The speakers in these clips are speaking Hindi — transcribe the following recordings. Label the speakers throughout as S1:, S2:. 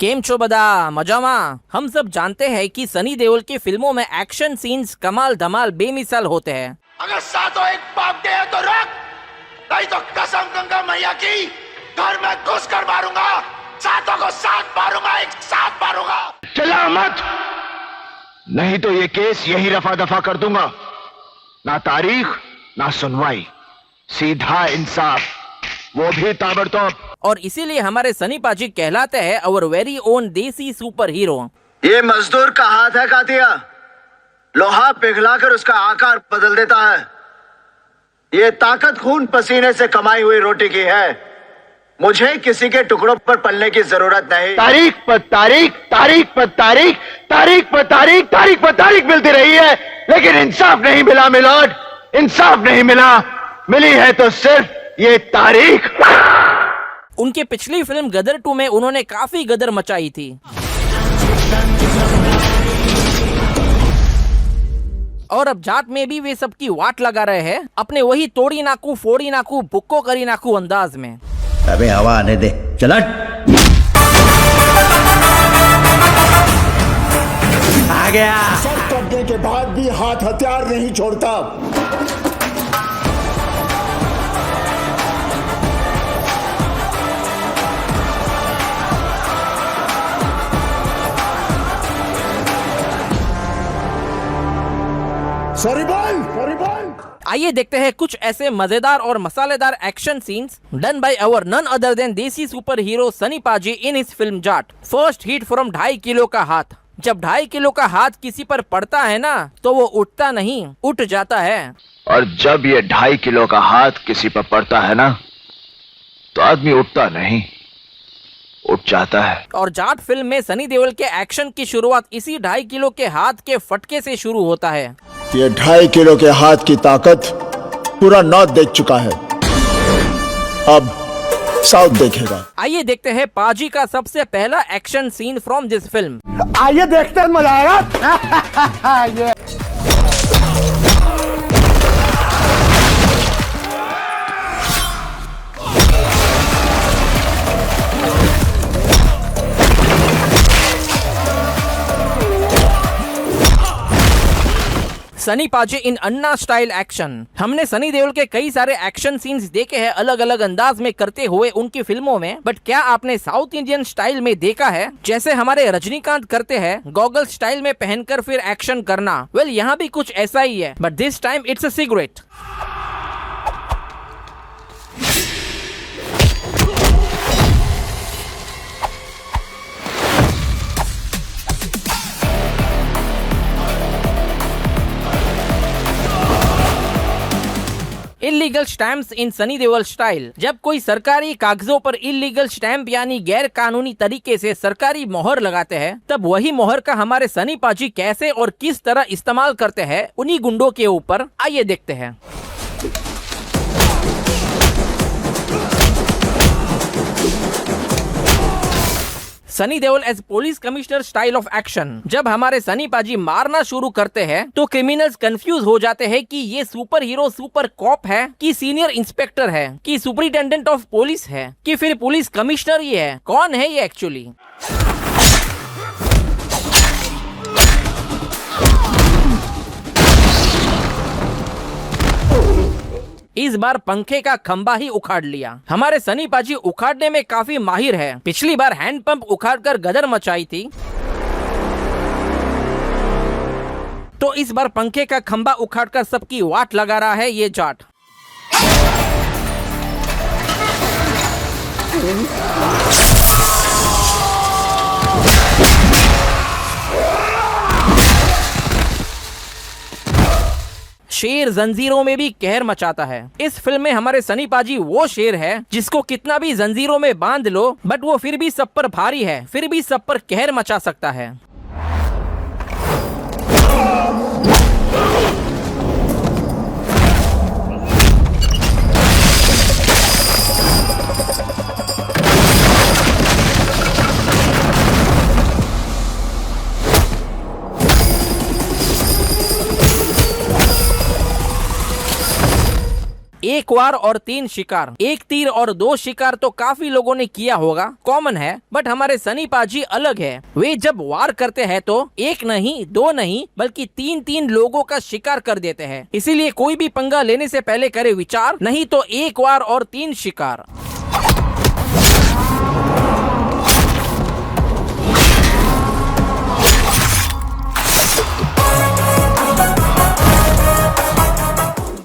S1: केम छो बदा मजामा। हम सब जानते हैं कि सनी देओल की फिल्मों में एक्शन सीन्स कमाल धमाल बेमिसाल होते हैं।
S2: अगर सातों एक बाप के तो रोक, नहीं तो कसम गंगा मैया की घर में घुस कर मारूंगा, सातों को साथ मारूंगा, एक साथ मारूंगा।
S3: चला मत, नहीं तो ये केस यही रफा दफा कर दूंगा। ना तारीख ना सुनवाई, सीधा इंसाफ, वो भी ताबड़तोड़।
S1: और इसीलिए हमारे सनी पाजी कहलाते हैं और वेरी ओन देसी सुपर हीरो।
S4: ये मजदूर का हाथ है कातिया, लोहा पिघलाकर उसका आकार बदल देता है। ये ताकत खून पसीने से कमाई हुई रोटी की है। मुझे किसी के टुकड़ों पर पलने की जरूरत नहीं। तारीख पर तारीख, तारीख पर तारीख, तारीख पर तारीख, तारीख पर तारीख मिलती रही है, लेकिन इंसाफ नहीं मिला मिलोड, इंसाफ नहीं मिला। मिली है तो सिर्फ ये तारीख।
S1: उनकी पिछली फिल्म गदर 2 में उन्होंने काफी गदर मचाई थी। और अब जाट में भी वे सबकी वाट लगा रहे हैं अपने वही तोड़ी नाकू फोड़ी नाकू बुक्को करी नाकू अंदाज में।
S5: अबे हवा आने दे, चल हट। आ गया।
S6: सर कटने के बाद भी हाथ हथियार नहीं छोड़ता। Sorry boy, sorry boy.
S1: आइए देखते हैं कुछ ऐसे मजेदार और मसालेदार action scenes done by our none other than desi superhero Sunny paaji in his film Jaat. First hit from 2.5 kilo का हाथ। जब 2.5 किलो का हाथ किसी पर पड़ता है ना, तो वो उठता नहीं, उठ जाता है।
S3: और जब ये 2.5 किलो का हाथ किसी पर पड़ता है ना, तो आदमी उठता नहीं, उठ जाता है।
S1: और जाट फिल्म में सनी देओल के एक्शन की शुरुआत इसी 2.5 किलो के हाथ के फटके से शुरू होता है।
S6: ये 2.5 किलो के हाथ की ताकत पूरा नॉर्थ देख चुका है, अब साउथ देखेगा।
S1: आइए देखते हैं पाजी का सबसे पहला action scene from this film.
S6: आइए देखते हैं, मजा आएगा।
S1: सनी पाजी इन अन्ना स्टाइल एक्शन। हमने सनी देओल के कई सारे एक्शन सीन्स देखे हैं अलग अलग अंदाज में करते हुए उनकी फिल्मों में, बट क्या आपने साउथ इंडियन स्टाइल में देखा है, जैसे हमारे रजनीकांत करते हैं गॉगल स्टाइल में पहनकर फिर एक्शन करना? वेल, यहाँ भी कुछ ऐसा ही है, but this time it's a cigarette. Illegal stamps in Sunny Deol style. जब कोई सरकारी कागजों पर इलीगल स्टैम्प यानी गैर कानूनी तरीके से सरकारी मोहर लगाते हैं, तब वही मोहर का हमारे सनी पाजी कैसे और किस तरह इस्तेमाल करते हैं उन्हीं गुंडों के ऊपर। आइए देखते हैं। Sunny Deol as police commissioner style of action. जब हमारे सनी पाजी मारना शुरू करते हैं तो क्रिमिनल्स कंफ्यूज हो जाते हैं कि ये सुपर हीरो सुपर कॉप है कि सीनियर इंस्पेक्टर है कि सुपरिटेंडेंट ऑफ पुलिस है कि फिर पुलिस कमिश्नर ही है, कौन है ये एक्चुअली। इस बार पंखे का खंबा ही उखाड़ लिया। हमारे सनी पाजी उखाड़ने में काफी माहिर है। पिछली बार हैंड पंप उखाड़कर गदर मचाई थी, तो इस बार पंखे का खंबा उखाड़कर सबकी वाट लगा रहा है ये जाट। शेर जंजीरों में भी कहर मचाता है। इस फिल्म में हमारे सनी पाजी वो शेर है जिसको कितना भी जंजीरों में बांध लो, बट वो फिर भी सब पर भारी है, फिर भी सब पर कहर मचा सकता है। एक वार और 3 शिकार, 1 तीर और 2 शिकार तो काफी लोगों ने किया होगा, कॉमन है। बट हमारे सनी पाजी अलग है। वे जब वार करते हैं तो 1 नहीं 2 नहीं बल्कि 3 लोगों का शिकार कर देते हैं। इसीलिए कोई भी पंगा लेने से पहले करे विचार, नहीं तो 1 वार और 3 शिकार।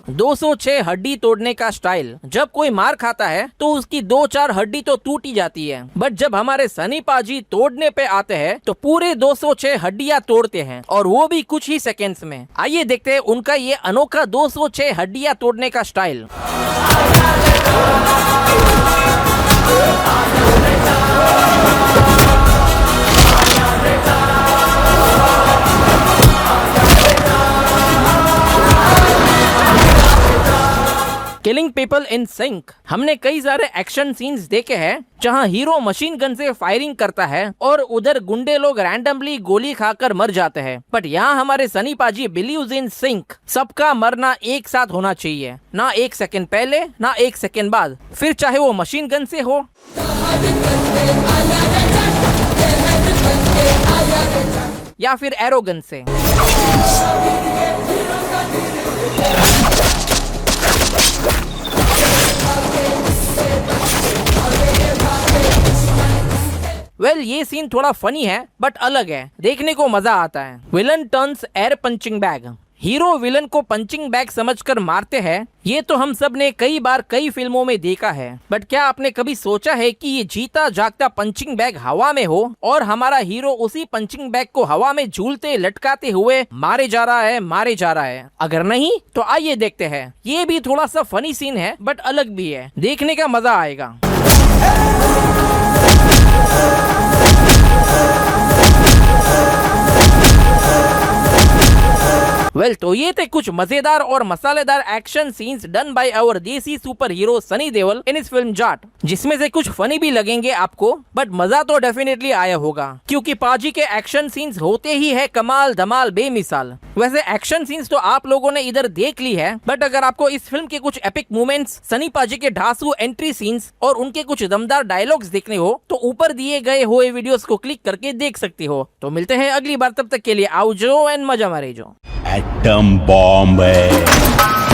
S1: दो 206 हड्डी तोड़ने का स्टाइल। जब कोई मार खाता है तो उसकी 2-4 हड्डी तो टूटी जाती है, बट जब हमारे सनी पाजी तोड़ने पे आते हैं तो पूरे 206 हड्डियां तोड़ते हैं, और वो भी कुछ ही सेकेंड्स में। आइए देखते हैं उनका ये अनोखा 206 हड्डियां तोड़ने का style. Killing people in sync. हमने कई सारे एक्शन सीन्स देखे हैं जहां हीरो मशीन गन से फायरिंग करता है और उधर गुंडे लोग रैंडमली गोली खाकर मर जाते हैं। बट यहाँ हमारे सनी पाजी बिलीव्स इन सिंक। सबका मरना एक साथ होना चाहिए, ना 1 सेकंड पहले ना 1 सेकंड बाद, फिर चाहे वो मशीन गन से हो या फिर एरो गन से। ये सीन थोड़ा फनी है बट अलग है, देखने को मजा आता है। Villain turns air punching bag. Hero villain को पंचिंग बैग समझकर मारते हैं। ये तो हम सब ने कई बार कई फिल्मों में देखा है, बट क्या आपने कभी सोचा है कि ये जीता जागता पंचिंग बैग हवा में हो और हमारा हीरो उसी पंचिंग बैग को हवा में झूलते लटकाते हुए मारे जा रहा है। अगर नहीं तो आइए देखते हैं। ये भी थोड़ा सा फनी सीन है बट अलग भी है, देखने का मजा आएगा। तो ये थे कुछ मजेदार और मसालेदार action scenes done by our desi superhero Sunny Deol in इस फिल्म जाट, जिसमें से कुछ फनी भी लगेंगे आपको, बट मजा तो डेफिनेटली आया होगा क्योंकि पाजी के एक्शन सीन्स होते ही है कमाल धमाल बेमिसाल। वैसे एक्शन सीन्स तो आप लोगों ने इधर देख ली है, बट अगर आपको इस फिल्म के कुछ एपिक मोमेंट्स, सनी पाजी के ढांसू एंट्री सीन्स और उनके कुछ दमदार डायलॉग्स देखने हो तो ऊपर दिए गए हुए वीडियोस को क्लिक करके देख सकते हो। तो मिलते हैं अगली बार, तब तक के लिए आओ जो एंड मजा मारे जो।
S5: एटम बॉम्ब है।